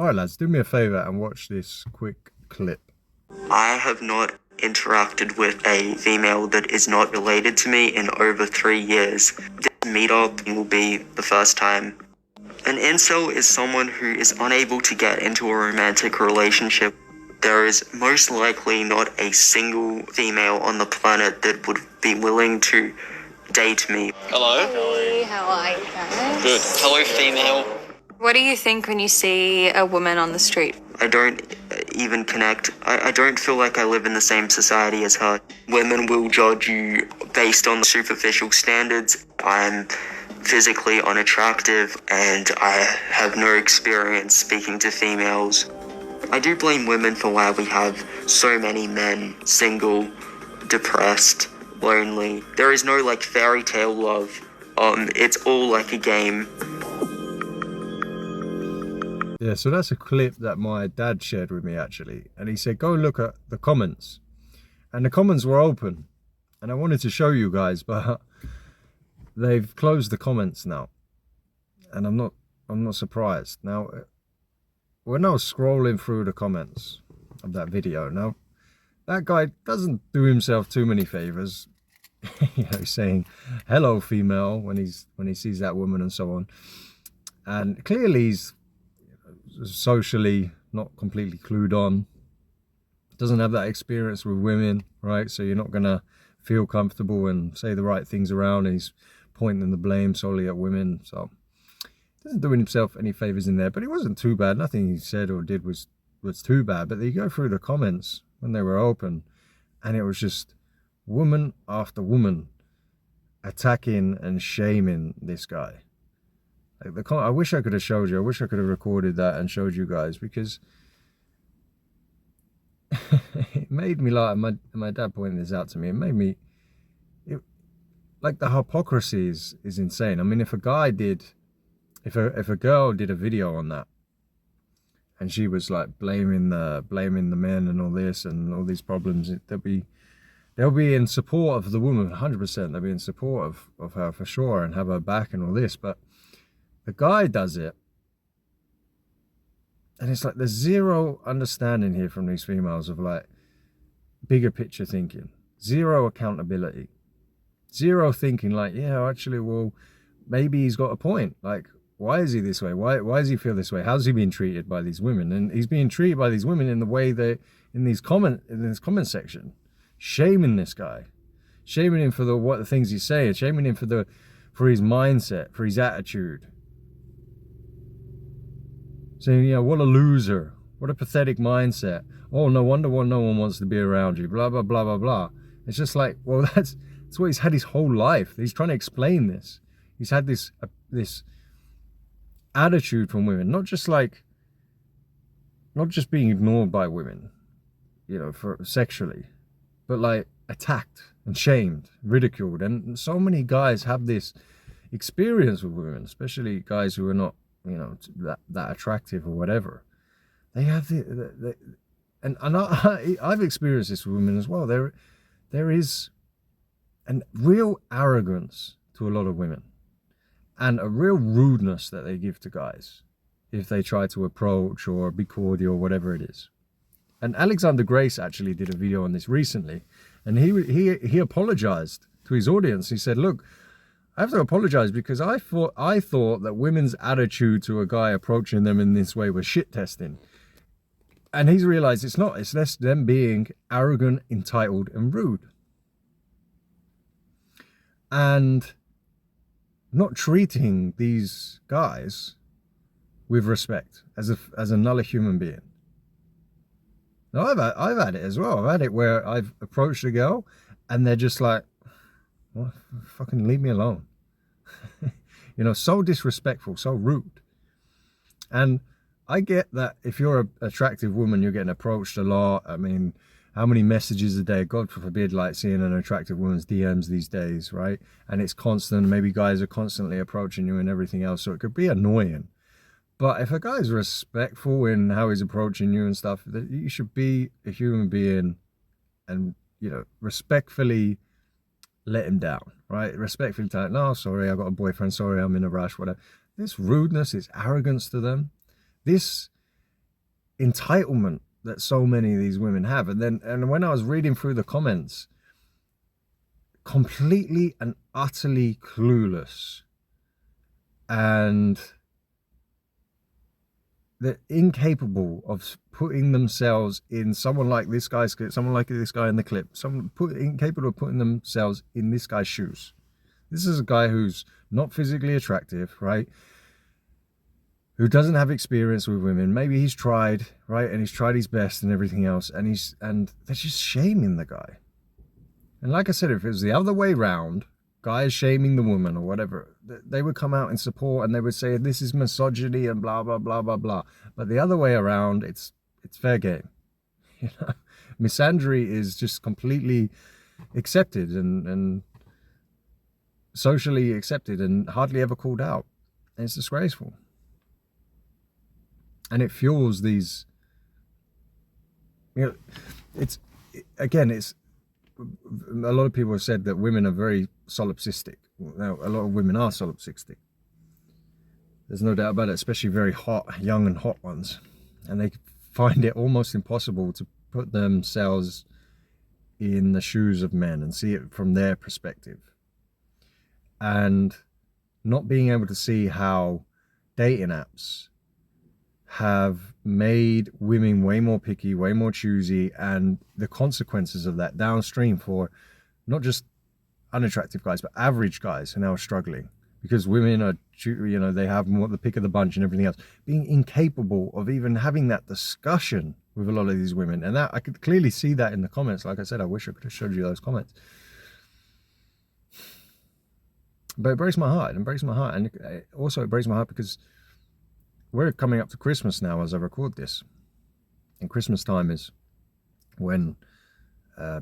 All right, lads, do me a favor and watch this quick clip. I have not interacted with a female that is not related to me in over 3 years. This meetup will be the first time. An incel is someone who is unable to get into a romantic relationship. There is most likely not a single female on the planet that would be willing to date me. Hello. Hey, how are you guys? Good. Hello, female. What do you think when you see a woman on the street? I don't even connect. I don't feel like I live in the same society as her. Women will judge you based on superficial standards. I'm physically unattractive and I have no experience speaking to females. I do blame women for why we have so many men single, depressed, lonely. There is no like fairy tale love. It's all like a game. Yeah, so that's a clip that my dad shared with me actually. And he said, go and look at the comments. And the comments were open. And I wanted to show you guys, but they've closed the comments now. And I'm not surprised. Now, when I was scrolling through the comments of that video, now that guy doesn't do himself too many favors. You know, saying hello female when he sees that woman and so on. And clearly he's socially not completely clued on, doesn't have that experience with women, right? So you're not gonna feel comfortable and say the right things around, and he's pointing the blame solely at women. So doesn't do himself any favors in there, but it wasn't too bad. Nothing he said or did was too bad. But you go through the comments when they were open, and it was just woman after woman attacking and shaming this guy. Like I wish I could have showed you. I wish I could have recorded that and showed you guys, because it made me laugh. My dad pointed this out to me. It made me, like, the hypocrisy is insane. I mean, if a girl did a video on that, and she was like blaming the men and all this and all these problems, they'll be in support of the woman 100%. They'll be in support of her for sure and have her back and all this. But the guy does it, and it's like there's zero understanding here from these females of like bigger picture thinking, zero accountability, zero thinking like, yeah, actually, well, maybe he's got a point. Like, why is he this way? Why does he feel this way? How's he being treated by these women? And he's being treated by these women in the way that in this comment section, shaming this guy, shaming him for the things he's saying, shaming him for his mindset, for his attitude. Saying, you know, what a loser, what a pathetic mindset. Oh, no wonder why no one wants to be around you, blah, blah, blah, blah, blah. It's just like, well, that's what he's had his whole life. He's trying to explain this. He's had this attitude from women, not just being ignored by women, you know, for sexually, but like attacked and shamed, ridiculed. And so many guys have this experience with women, especially guys who are not, you know, that attractive or whatever. They have and I've experienced this with women as well. There is a real arrogance to a lot of women, and a real rudeness that they give to guys if they try to approach or be cordial or whatever it is. And Alexander Grace actually did a video on this recently, and he apologized to his audience. He said, look, I have to apologize because I thought that women's attitude to a guy approaching them in this way was shit testing. And he's realized it's not. It's less them being arrogant, entitled, and rude. And not treating these guys with respect as another human being. Now, I've had it as well. I've had it where I've approached a girl and they're just like, well, fucking leave me alone. You know, so disrespectful, so rude. And I get that if you're an attractive woman, you're getting approached a lot. I mean, how many messages a day? God forbid, like seeing an attractive woman's DMs these days, right? And it's constant. Maybe guys are constantly approaching you and everything else. So it could be annoying. But if a guy's respectful in how he's approaching you and stuff, you should be a human being and, you know, respectfully let him down, right? Respectfully tell him, no, sorry, I got a boyfriend. Sorry, I'm in a rush, whatever. This rudeness, this arrogance to them, this entitlement that so many of these women have. And when I was reading through the comments, completely and utterly clueless, and they're incapable of putting themselves in someone like this guy in the clip, incapable of putting themselves in this guy's shoes. This is a guy who's not physically attractive, right? Who doesn't have experience with women. Maybe he's tried, right? And he's tried his best and everything else. And they're just shaming the guy. And like I said, if it was the other way round, guys shaming the woman or whatever, they would come out in support and they would say this is misogyny and blah blah blah blah blah. But the other way around, it's fair game. You know, misandry is just completely accepted and socially accepted and hardly ever called out. And it's disgraceful. And it fuels these, you know, it's a lot of people have said that women are very solipsistic. Now, a lot of women are solipsistic. There's no doubt about it, especially very hot, young and hot ones. And they find it almost impossible to put themselves in the shoes of men and see it from their perspective. And not being able to see how dating apps have made women way more picky, way more choosy, and the consequences of that downstream for not just unattractive guys, but average guys who now are struggling because women are, you know, they have more the pick of the bunch and everything else, being incapable of even having that discussion with a lot of these women. And that I could clearly see that in the comments. Like I said, I wish I could have showed you those comments. But it breaks my heart. And also it breaks my heart because we're coming up to Christmas now as I record this. And Christmas time is when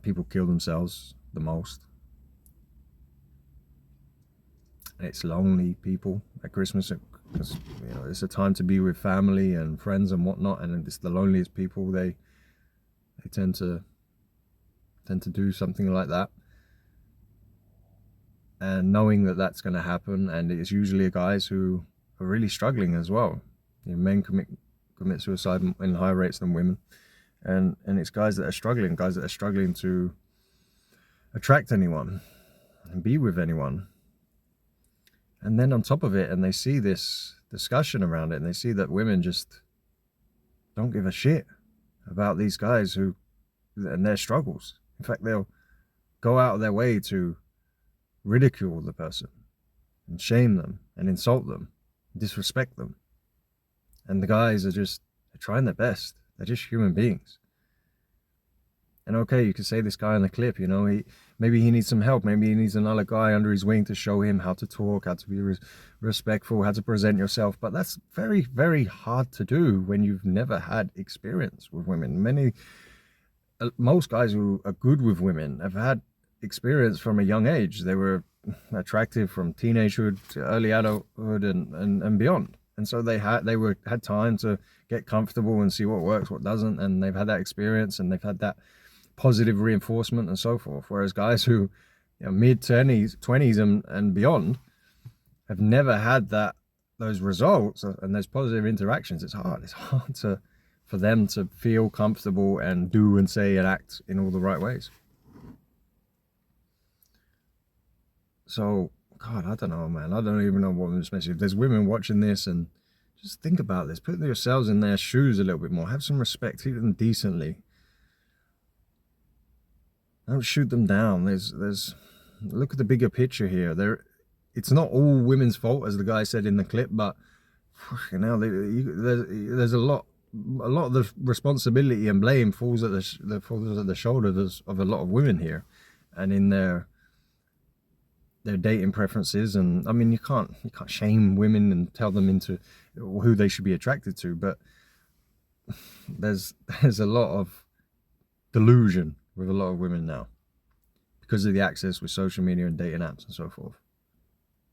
people kill themselves the most. And it's lonely people at Christmas because, you know, it's a time to be with family and friends and whatnot. And it's the loneliest people. They tend to do something like that. And knowing that that's going to happen, and it's usually guys who are really struggling as well. You know, men commit suicide in higher rates than women, and it's guys that are struggling to attract anyone and be with anyone. And then on top of it, and they see this discussion around it, and they see that women just don't give a shit about these guys and their struggles. In fact, they'll go out of their way to ridicule the person and shame them and insult them, disrespect them. And the guys they're trying their best. They're just human beings. And okay, you could say this guy in the clip, you know, maybe he needs some help. Maybe he needs another guy under his wing to show him how to talk, how to be respectful, how to present yourself. But that's very, very hard to do when you've never had experience with women. Most guys who are good with women have had experience from a young age. They were attractive from teenagehood to early adulthood and beyond. And so they had time to get comfortable and see what works, what doesn't. And they've had that experience and they've had that positive reinforcement and so forth. Whereas guys who, you know, mid-20s and beyond have never had those results and those positive interactions. It's hard for them to feel comfortable and do and say and act in all the right ways. So, God, I don't know, man. I don't even know what this message. If there's women watching this, and just think about this. Put yourselves in their shoes a little bit more. Have some respect. Treat them decently. Don't shoot them down. Look at the bigger picture here. It's not all women's fault, as the guy said in the clip, but you know, there's a lot of the responsibility and blame falls at the shoulders of a lot of women here, and in their dating preferences. And I mean, you can't shame women and tell them into who they should be attracted to, but there's a lot of delusion with a lot of women now because of the access with social media and dating apps and so forth.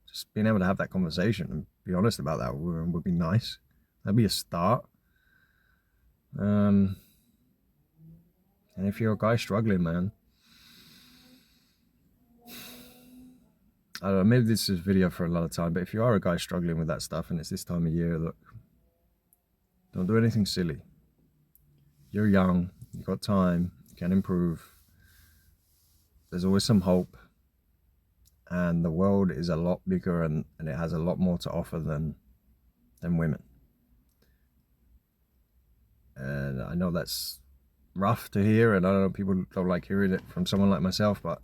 Just being able to have that conversation and be honest about that would be nice. That'd be a start. And if you're a guy struggling, man, I don't know, maybe this is a video for another time, but if you are a guy struggling with that stuff and it's this time of year, look, don't do anything silly. you're young, you've got time, you can improve. There's always some hope. And the world is a lot bigger, and it has a lot more to offer than women. And I know that's rough to hear, and I don't know, people don't like hearing it from someone like myself, but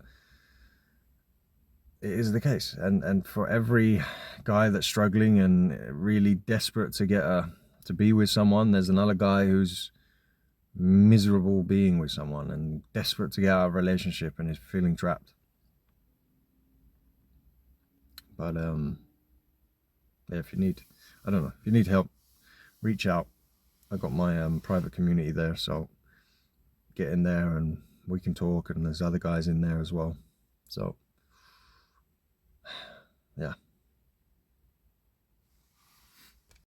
it is the case. And for every guy that's struggling and really desperate to to be with someone, there's another guy who's miserable being with someone and desperate to get out of a relationship and is feeling trapped. But yeah, if you need help, reach out. I got my private community there, so get in there and we can talk, and there's other guys in there as well. So yeah,